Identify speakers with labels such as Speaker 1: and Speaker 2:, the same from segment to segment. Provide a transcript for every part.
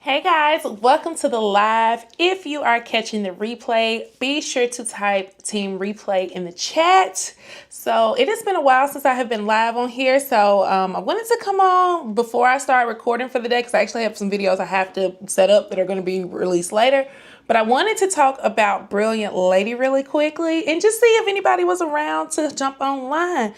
Speaker 1: Hey guys, welcome to the live. If you are catching the replay, be sure to type team replay in the chat. So it has been a while since I have been live on here. So I wanted to come on before I start recording for the day because I actually have some videos I have to set up that are going to be released later. But I wanted to talk about Brilliant Lady really quickly and just see if anybody was around to jump online.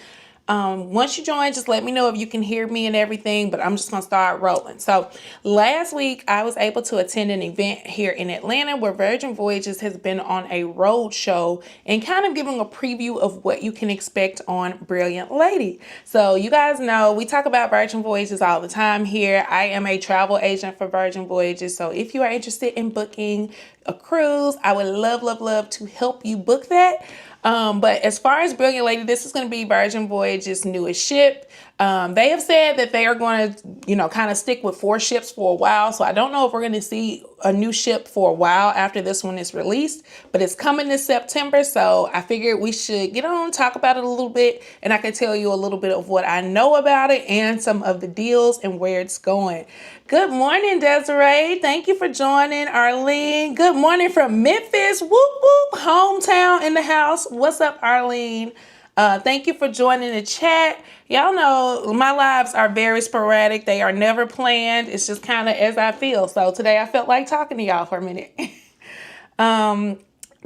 Speaker 1: Once you join, just let me know if you can hear me and everything, but I'm just going to start rolling. So last week, I was able to attend an event here in Atlanta where Virgin Voyages has been on a road show and kind of giving a preview of what you can expect on Brilliant Lady. So you guys know we talk about Virgin Voyages all the time here. I am a travel agent for Virgin Voyages. So if you are interested in booking a cruise, I would love to help you book that. But as far as Brilliant Lady, this is going to be Virgin Voyage's newest ship. They have said that they are going to, kind of stick with 4 ships for a while. So I don't know if we're going to see a new ship for a while after this one is released, but it's coming this September. So I figured we should get on, talk about it a little bit, and I can tell you a little bit of what I know about it and some of the deals and where it's going. Good morning, Desiree. Thank you for joining. Arlene. Good morning from Memphis. Whoop, whoop. Hometown in the house. What's up, Arlene? Thank you for joining the chat. Y'all know my lives are very sporadic. They are never planned. It's just kind of as I feel. So today I felt like talking to y'all for a minute.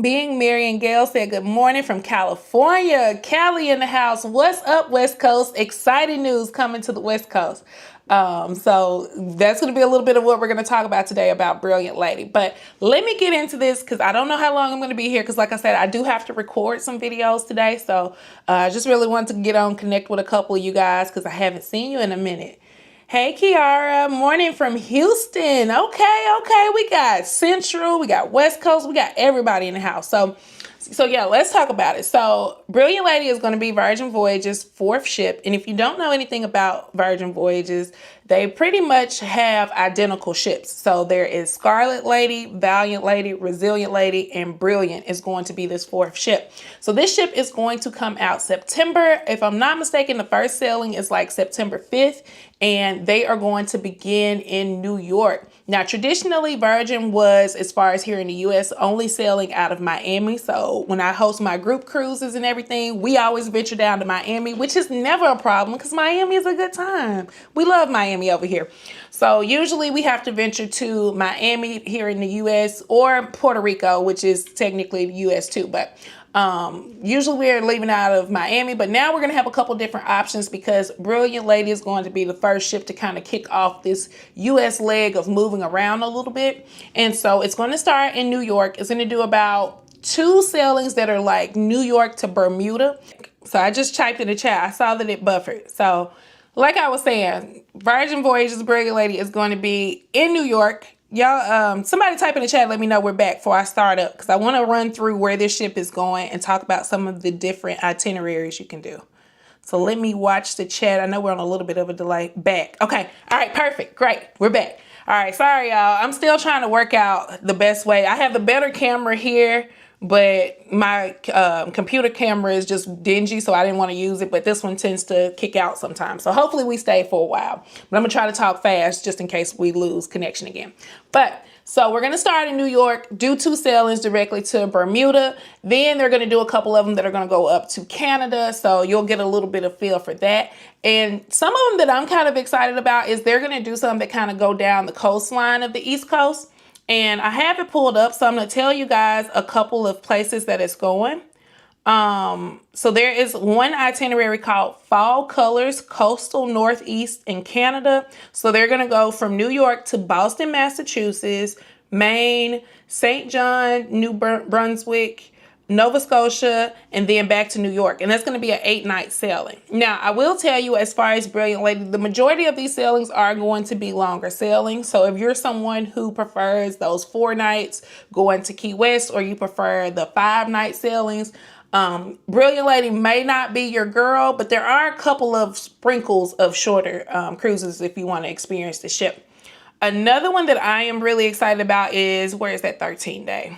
Speaker 1: Being Marion Gale said good morning from California. Cali in the house. What's up, West Coast? Exciting news coming to the West Coast. So that's going to be a little bit of what we're going to talk about today about Brilliant Lady. But let me get into this because I don't know how long I'm going to be here because like I said, I do have to record some videos today. So I just really wanted to get on, connect with a couple of you guys because I haven't seen you in a minute. Hey, Kiara, morning from Houston. Okay. We got Central, we got West Coast, we got everybody in the house. So yeah, let's talk about it. So Brilliant Lady is going to be Virgin Voyages' 4th ship. And if you don't know anything about Virgin Voyages, they pretty much have identical ships. So there is Scarlet Lady, Valiant Lady, Resilient Lady, and Brilliant is going to be this 4th ship. So this ship is going to come out September. If I'm not mistaken, the first sailing is like September 5th, and they are going to begin in New York. Now, traditionally, Virgin was, as far as here in the U.S., only sailing out of Miami. So when I host my group cruises and everything, we always venture down to Miami, which is never a problem because Miami is a good time. We love Miami over here. So usually we have to venture to Miami here in the U.S. or Puerto Rico, which is technically the U.S. too. But usually we're leaving out of Miami, but now we're going to have a couple different options because Brilliant Lady is going to be the first ship to kind of kick off this U.S. leg of moving around a little bit. And so it's going to start in New York. It's going to do about 2 sailings that are like New York to Bermuda. So I just typed in the chat. I saw that it buffered. So like I was saying, Virgin Voyages Brilliant Lady is going to be in New York. Y'all, somebody type in the chat, let me know we're back before I start up because I want to run through where this ship is going and talk about some of the different itineraries you can do. So let me watch the chat. I know we're on a little bit of a delay. Back. Okay. All right. Perfect. Great. We're back. All right. Sorry, y'all. I'm still trying to work out the best way. I have the better camera here, but my computer camera is just dingy, so I didn't want to use it. But this one tends to kick out sometimes. So hopefully we stay for a while. But I'm going to try to talk fast just in case we lose connection again. But so we're going to start in New York, do 2 sailings directly to Bermuda. Then they're going to do a couple of them that are going to go up to Canada. So you'll get a little bit of feel for that. And some of them that I'm kind of excited about is they're going to do some that kind of go down the coastline of the East Coast. And I have it pulled up, so I'm going to tell you guys a couple of places that it's going. So there is one itinerary called Fall Colors Coastal Northeast in Canada. So they're going to go from New York to Boston, Massachusetts, Maine, St. John, New Brunswick, Nova Scotia, and then back to New York. And that's going to be an 8-night sailing. Now, I will tell you, as far as Brilliant Lady, the majority of these sailings are going to be longer sailings. So if you're someone who prefers those 4 nights going to Key West, or you prefer the 5-night sailings, Brilliant Lady may not be your girl, but there are a couple of sprinkles of shorter cruises if you want to experience the ship. Another one that I am really excited about is, where is that 13-day?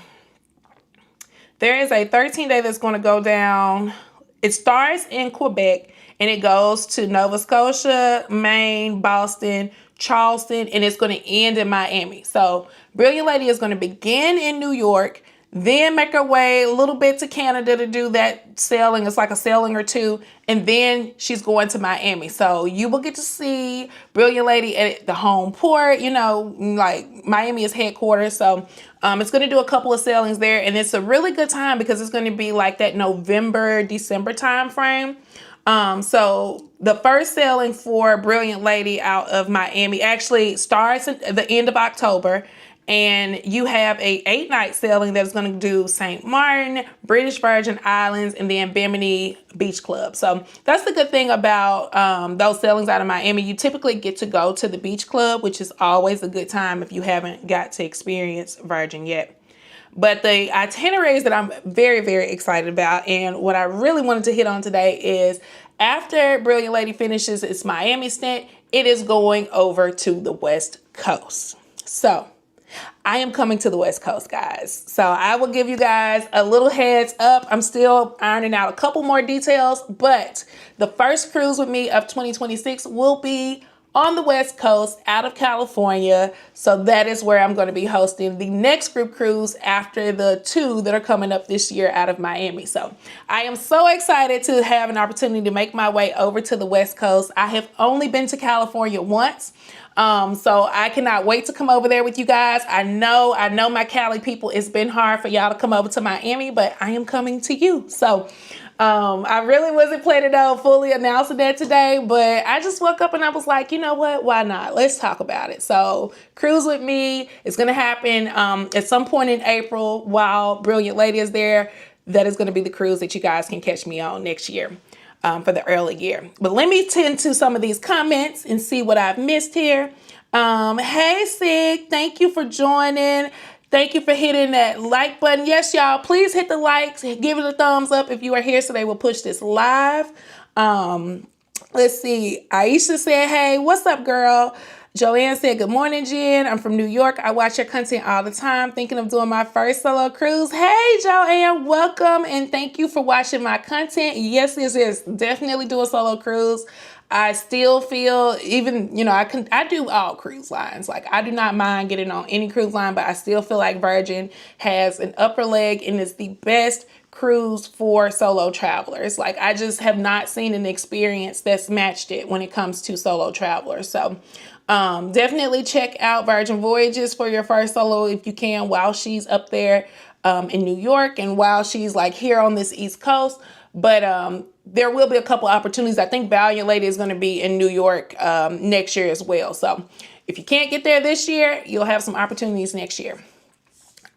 Speaker 1: There is a 13-day that's going to go down. It starts in Quebec and it goes to Nova Scotia, Maine, Boston, Charleston, and it's going to end in Miami. So Brilliant Lady is going to begin in New York, then make her way a little bit to Canada to do that sailing. It's like a sailing or two. And then she's going to Miami. So you will get to see Brilliant Lady at the home port, you know, like Miami is headquarters. So it's going to do a couple of sailings there. And it's a really good time because it's going to be like that November, December time frame. So the first sailing for Brilliant Lady out of Miami actually starts at the end of October. And you have a 8-night sailing that's going to do St. Martin, British Virgin Islands, and then Bimini Beach Club. So that's the good thing about those sailings out of Miami. You typically get to go to the beach club, which is always a good time if you haven't got to experience Virgin yet. But the itineraries that I'm very, very excited about, and what I really wanted to hit on today is after Brilliant Lady finishes its Miami stint, it is going over to the West Coast. So I am coming to the West Coast, guys. So I will give you guys a little heads up. I'm still ironing out a couple more details, but the first cruise with me of 2026 will be on the West Coast out of California. So that is where I'm going to be hosting the next group cruise after the 2 that are coming up this year out of Miami. So I am so excited to have an opportunity to make my way over to the West Coast. I have only been to California once. So I cannot wait to come over there with you guys. I know my Cali people, it's been hard for y'all to come over to Miami, but I am coming to you. So I really wasn't planning on fully announcing that today, but I just woke up and I was like, you know what? Why not? Let's talk about it. So cruise with me is going to happen at some point in April while Brilliant Lady is there. That is going to be the cruise that you guys can catch me on next year. For the early year. But let me tend to some of these comments and see what I've missed here. Hey, Sig, thank you for joining. Thank you for hitting that like button. Yes, y'all, please hit the likes. Give it a thumbs up if you are here so they will push this live. Let's see. Aisha said, hey, what's up, girl? Joanne said, good morning, Jen. I'm from New York. I watch your content all the time. Thinking of doing my first solo cruise. Hey, Joanne, welcome. And thank you for watching my content. Yes, this is definitely do a solo cruise. I still feel even, I do all cruise lines. Like I do not mind getting on any cruise line, but I still feel like Virgin has an upper leg and is the best cruise for solo travelers. Like I just have not seen an experience that's matched it when it comes to solo travelers. So definitely check out Virgin Voyages for your first solo if you can while she's up there in New York and while she's like here on this East Coast. But there will be a couple opportunities. I think Valiant Lady is going to be in New York next year as well. So if you can't get there this year, you'll have some opportunities next year.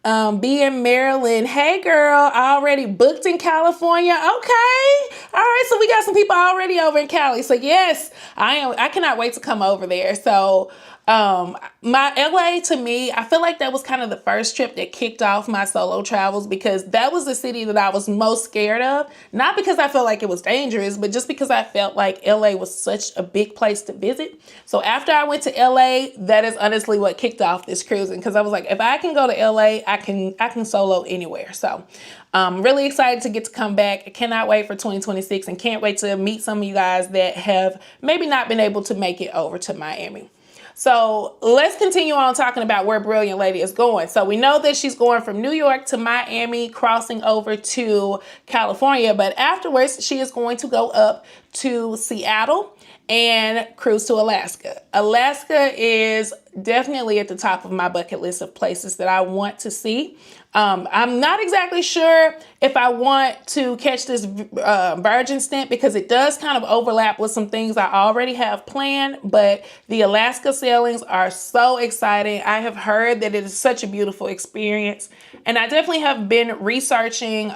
Speaker 1: Be in Maryland. Hey girl, already booked in California. Okay. All right. So we got some people already over in Cali. So yes, I cannot wait to come over there. So my LA, to me, I feel like that was kind of the first trip that kicked off my solo travels because that was the city that I was most scared of. Not because I felt like it was dangerous, but just because I felt like LA was such a big place to visit. So after I went to LA, that is honestly what kicked off this cruising because I was like, if I can go to LA, I can solo anywhere. So I'm really excited to get to come back. I cannot wait for 2026 and can't wait to meet some of you guys that have maybe not been able to make it over to Miami. So let's continue on talking about where Brilliant Lady is going. So we know that she's going from New York to Miami, crossing over to California, but afterwards she is going to go up to Seattle and cruise to Alaska. Alaska is definitely at the top of my bucket list of places that I want to see. I'm not exactly sure if I want to catch this Virgin stint because it does kind of overlap with some things I already have planned, but the Alaska sailings are so exciting. I have heard that it is such a beautiful experience, and I definitely have been researching,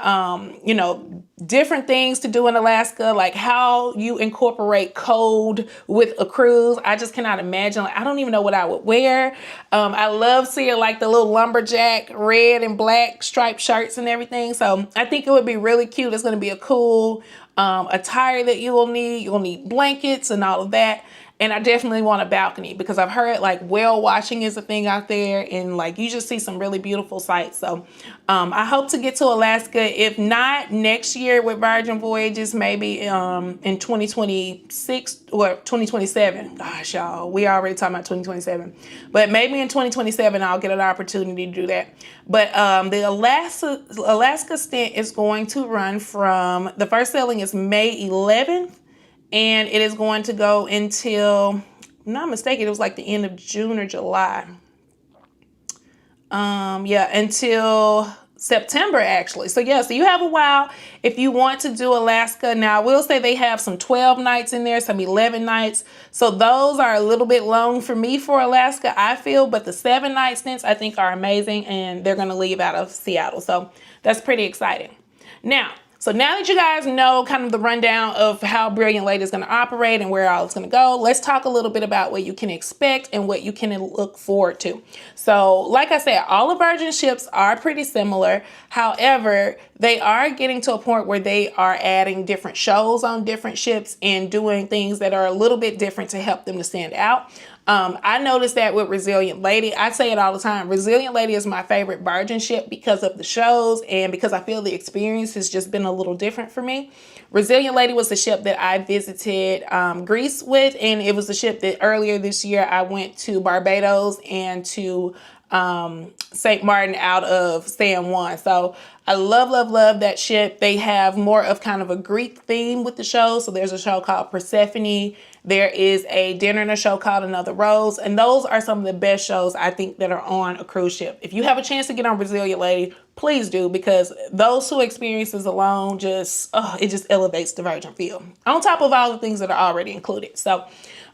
Speaker 1: different things to do in Alaska, like how you incorporate cold with a cruise. I just cannot imagine. Like, I don't even know what I would wear. I love seeing like the little lumberjack red and black striped shirts and everything. So I think it would be really cute. It's going to be a cool attire that you will need. You'll need blankets and all of that. And I definitely want a balcony because I've heard like whale watching is a thing out there, and like you just see some really beautiful sights. So I hope to get to Alaska, if not next year with Virgin Voyages, maybe in 2026 or 2027. Gosh, y'all, we already talking about 2027, but maybe in 2027 I'll get an opportunity to do that. But the Alaska stint is going to run from, the first sailing is May 11th, and it is going to go until, if I'm not mistaken, it was like the end of June or July. Yeah, until September actually. So yeah, so you have a while if you want to do Alaska. Now I will say they have some 12 nights in there, some 11 nights. So those are a little bit long for me for Alaska, I feel, but the 7-night stints I think are amazing, and they're going to leave out of Seattle. So that's pretty exciting. So now that you guys know kind of the rundown of how Brilliant Lady is going to operate and where all it's going to go, let's talk a little bit about what you can expect and what you can look forward to. So like I said, all of Virgin ships are pretty similar. However, they are getting to a point where they are adding different shows on different ships and doing things that are a little bit different to help them to stand out. I noticed that with Resilient Lady. I say it all the time. Resilient Lady is my favorite Virgin ship because of the shows and because I feel the experience has just been a little different for me. Resilient Lady was the ship that I visited Greece with, and it was the ship that earlier this year I went to Barbados and to St. Martin out of San Juan. So I love that ship. They have more of kind of a Greek theme with the show. So there's a show called Persephone. There is a dinner and a show called Another Rose. And those are some of the best shows I think that are on a cruise ship. If you have a chance to get on Resilient Lady, please do, because those two experiences alone it just elevates the Virgin feel on top of all the things that are already included. So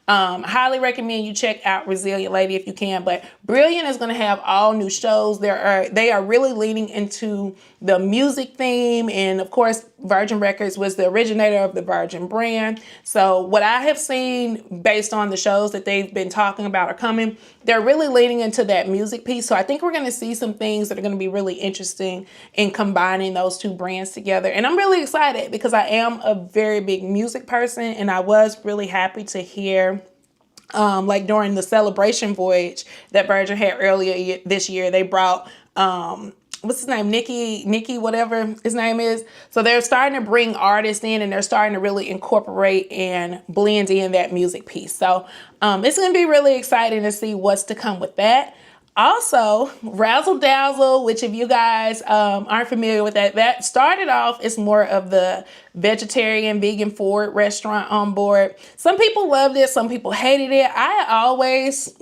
Speaker 1: highly recommend you check out Resilient Lady if you can. But Brilliant is going to have all new shows. They are really leaning into the music theme, and of course Virgin Records was the originator of the Virgin brand. So what I have seen based on the shows that they've been talking about are coming, they're really leaning into that music piece. So I think we're going to see some things that are going to be really interesting in combining those two brands together. And I'm really excited because I am a very big music person, and I was really happy to hear like during the celebration voyage that Virgin had earlier this year, they brought what's his name? Nicky, whatever his name is. So they're starting to bring artists in, and they're starting to really incorporate and blend in that music piece. So it's going to be really exciting to see what's to come with that. Also, Razzle Dazzle, which if you guys aren't familiar with that started off as more of the vegetarian, vegan forward restaurant on board. Some people loved it. Some people hated it. I always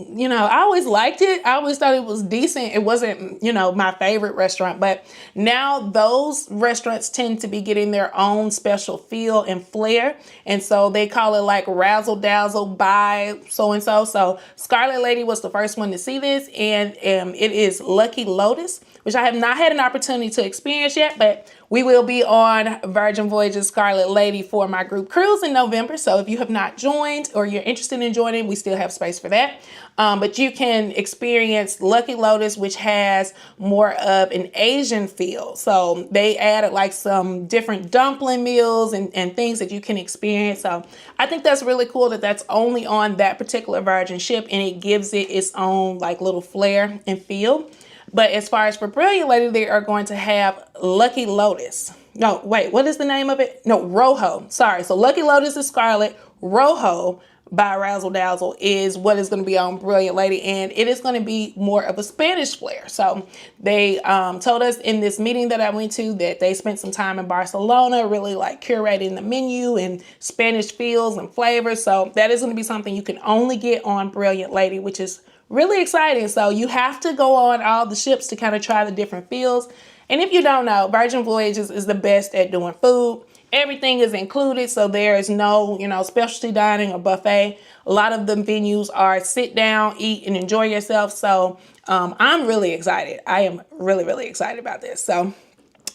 Speaker 1: liked it. I always thought it was decent. It wasn't, my favorite restaurant, but now those restaurants tend to be getting their own special feel and flair. And so they call it like Razzle Dazzle by so-and-so. So Scarlet Lady was the first one to see this, and it is Lucky Lotus, which I have not had an opportunity to experience yet, but we will be on Virgin Voyages Scarlet Lady for my group cruise in November. So if you have not joined or you're interested in joining, we still have space for that. But you can experience Lucky Lotus, which has more of an Asian feel. So they added like some different dumpling meals and things that you can experience. So I think that's really cool that that's only on that particular Virgin ship, and it gives it its own like little flair and feel. But as far as for Brilliant Lady, they are going to have Lucky Lotus. No, wait, what is the name of it? No, Rojo. Sorry. So Lucky Lotus is Scarlet. Rojo by Razzle Dazzle is what is going to be on Brilliant Lady, and it is going to be more of a Spanish flair. So they told us in this meeting that I went to that they spent some time in Barcelona really like curating the menu and Spanish feels and flavors. So that is going to be something you can only get on Brilliant Lady, which is really exciting. So you have to go on all the ships to kind of try the different feels. And if you don't know, Virgin Voyages is the best at doing food. Everything is included, so there is no, specialty dining or buffet. A lot of the venues are sit down, eat, and enjoy yourself. So I'm really excited. I am really, really excited about this. So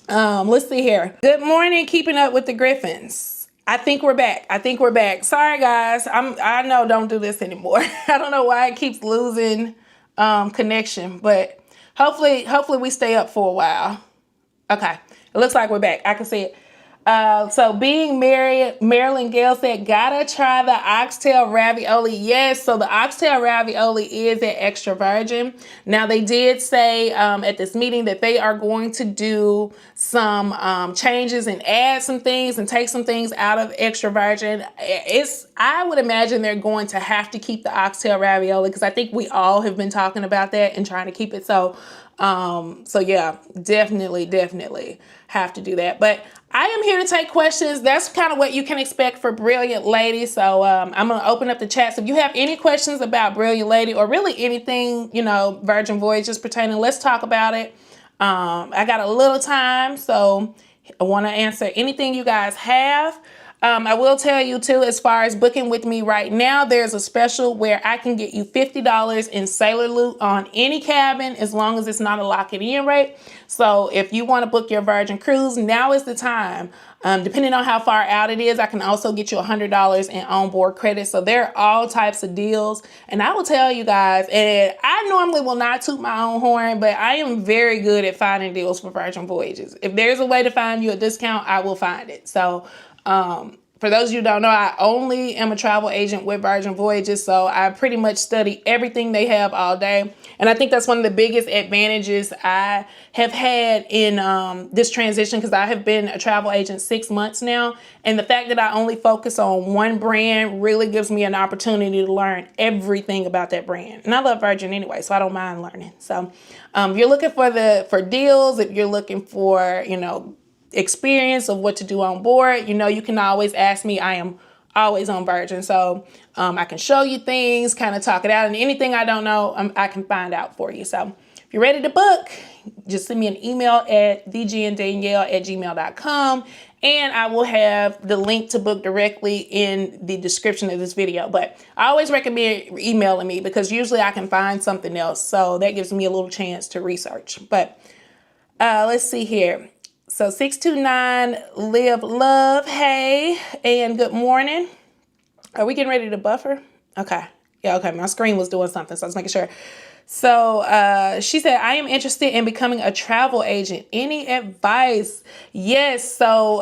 Speaker 1: let's see here. Good morning, keeping up with the Griffins. I think we're back. Sorry, guys. I know don't do this anymore. I don't know why it keeps losing connection, but hopefully we stay up for a while. Okay, it looks like we're back. I can see it. So being married, Marilyn Gale said, gotta try the oxtail ravioli. Yes, so the oxtail ravioli is an extra virgin. Now they did say at this meeting that they are going to do some changes and add some things and take some things out of extra virgin. I would imagine they're going to have to keep the oxtail ravioli because I think we all have been talking about that and trying to keep it. So yeah, definitely have to do that. But I am here to take questions. That's kind of what you can expect for Brilliant Lady. So I'm going to open up the chat. So if you have any questions about Brilliant Lady or really anything, Virgin Voyages pertaining, let's talk about it. I got a little time, so I want to answer anything you guys have. I will tell you too, as far as booking with me right now, there's a special where I can get you $50 in Sailor Loot on any cabin as long as it's not a lock it in rate. So if you want to book your Virgin Cruise, now is the time. Depending on how far out it is, I can also get you $100 in onboard credit. So there are all types of deals. And I will tell you guys, and I normally will not toot my own horn, but I am very good at finding deals for Virgin Voyages. If there's a way to find you a discount, I will find it. So for those of you who don't know, I only am a travel agent with Virgin Voyages, so I pretty much study everything they have all day. And I think that's one of the biggest advantages I have had in this transition, because I have been a travel agent 6 months now. And the fact that I only focus on one brand really gives me an opportunity to learn everything about that brand. And I love Virgin anyway, so I don't mind learning. So if you're looking for deals, if you're looking for, experience of what to do on board, you can always ask me. I am always on Virgin, so I can show you things, kind of talk it out, and anything I don't know, I can find out for you. So if you're ready to book, just send me an email at dgandanielle@gmail.com, and I will have the link to book directly in the description of this video. But I always recommend emailing me because usually I can find something else, so that gives me a little chance to research. But let's see here. So 629 Live Love, hey, and good morning. Are we getting ready to buffer? Okay. Yeah, okay. My screen was doing something, so I was making sure. So she said, I am interested in becoming a travel agent. Any advice? Yes. So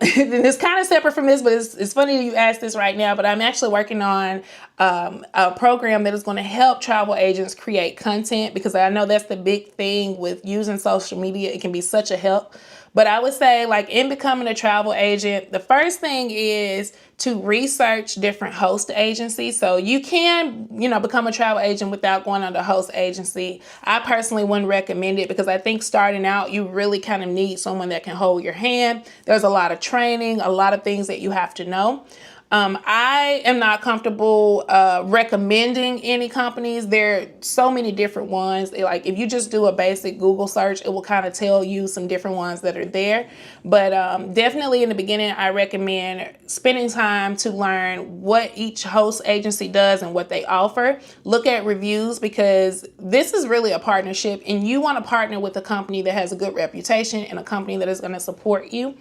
Speaker 1: it's kind of separate from this, but it's funny that you asked this right now, but I'm actually working on a program that is going to help travel agents create content, because I know that's the big thing with using social media. It can be such a help. But I would say, like, in becoming a travel agent, the first thing is to research different host agencies. So you can, become a travel agent without going under a host agency. I personally wouldn't recommend it because I think starting out, you really kind of need someone that can hold your hand. There's a lot of training, a lot of things that you have to know. I am not comfortable recommending any companies. There are so many different ones. Like, if you just do a basic Google search, it will kind of tell you some different ones that are there. But definitely in the beginning, I recommend spending time to learn what each host agency does and what they offer. Look at reviews, because this is really a partnership, and you want to partner with a company that has a good reputation and a company that is going to support you.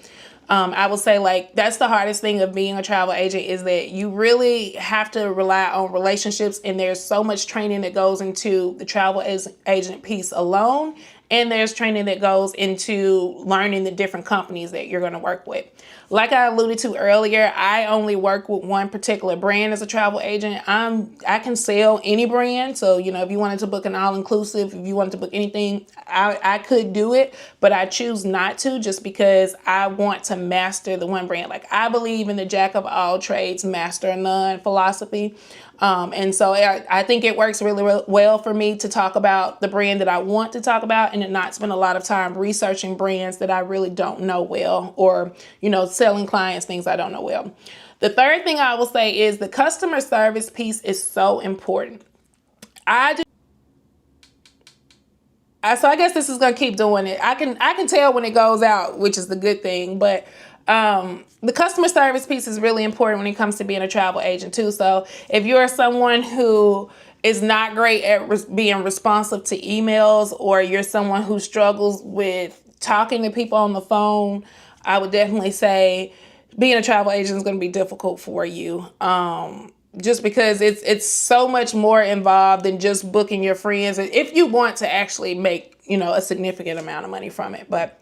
Speaker 1: I would say, like, that's the hardest thing of being a travel agent, is that you really have to rely on relationships, and there's so much training that goes into the travel agent piece alone, and there's training that goes into learning the different companies that you're going to work with. Like I alluded to earlier, I only work with one particular brand as a travel agent. I can sell any brand. So, if you wanted to book an all-inclusive, if you wanted to book anything, I could do it, but I choose not to, just because I want to master the one brand. Like, I believe in the jack of all trades, master of none philosophy. And so I think it works really well for me to talk about the brand that I want to talk about, and to not spend a lot of time researching brands that I really don't know well, or, selling clients things I don't know well. The third thing I will say is the customer service piece is so important. So I guess this is going to keep doing it. I can tell when it goes out, which is the good thing, but the customer service piece is really important when it comes to being a travel agent too. So if you're someone who is not great at being responsive to emails, or you're someone who struggles with talking to people on the phone, I would definitely say being a travel agent is going to be difficult for you. Just because it's so much more involved than just booking your friends, if you want to actually make, a significant amount of money from it. But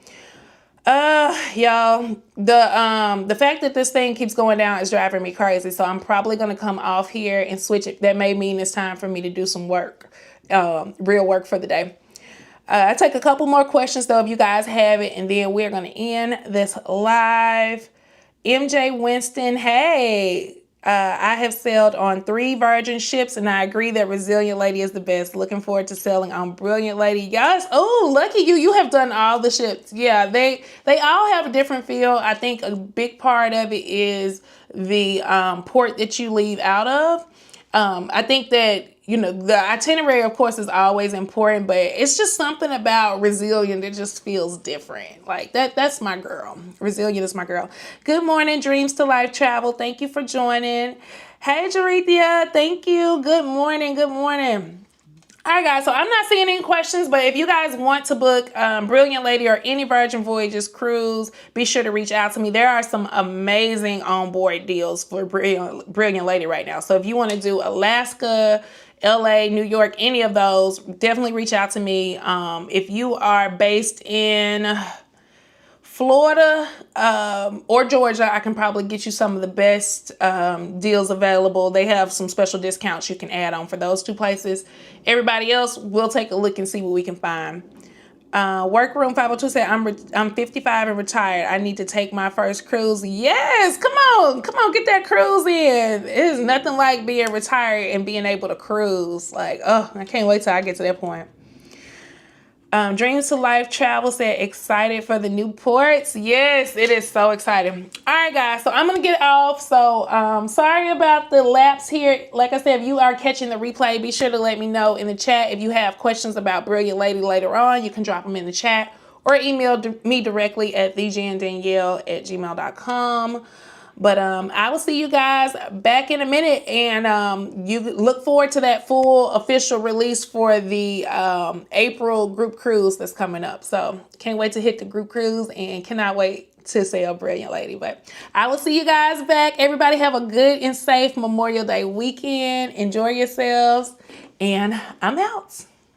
Speaker 1: Y'all, the fact that this thing keeps going down is driving me crazy. So I'm probably gonna come off here and switch it. That may mean it's time for me to do some work, real work for the day. I take a couple more questions though, if you guys have it, and then we're gonna end this live. MJ Winston, hey, I have sailed on 3 Virgin ships, and I agree that Resilient Lady is the best. Looking forward to sailing on Brilliant Lady. Yes. Oh, lucky you. You have done all the ships. Yeah, they all have a different feel. I think a big part of it is the port that you leave out of. I think that, the itinerary, of course, is always important, but it's just something about Resilient that just feels different. Like that's my girl. Resilient is my girl. Good morning, Dreams to Life Travel. Thank you for joining. Hey, Jarethia. Thank you. Good morning. Good morning. All right, guys, so I'm not seeing any questions, but if you guys want to book Brilliant Lady or any Virgin Voyages cruise, be sure to reach out to me. There are some amazing onboard deals for Brilliant Lady right now. So if you want to do Alaska, LA, New York, any of those, definitely reach out to me. If you are based in Florida or Georgia, I can probably get you some of the best deals available. They have some special discounts you can add on for those 2 places. Everybody else, we'll take a look and see what we can find. Workroom 502 said, I'm 55 and retired. I need to take my first cruise. Yes, come on, get that cruise in. It is nothing like being retired and being able to cruise. Like, oh, I can't wait till I get to that point. Dreams to Life Travel said, excited for the new ports. Yes, it is so exciting. All right, guys, so I'm going to get off. So sorry about the lapse here. Like I said, if you are catching the replay, be sure to let me know in the chat. If you have questions about Brilliant Lady later on, you can drop them in the chat or email me directly at thejanDanielle@gmail.com. But I will see you guys back in a minute, and you look forward to that full official release for the April group cruise that's coming up. So can't wait to hit the group cruise and cannot wait to sail Brilliant Lady. But I will see you guys back. Everybody have a good and safe Memorial Day weekend. Enjoy yourselves, and I'm out.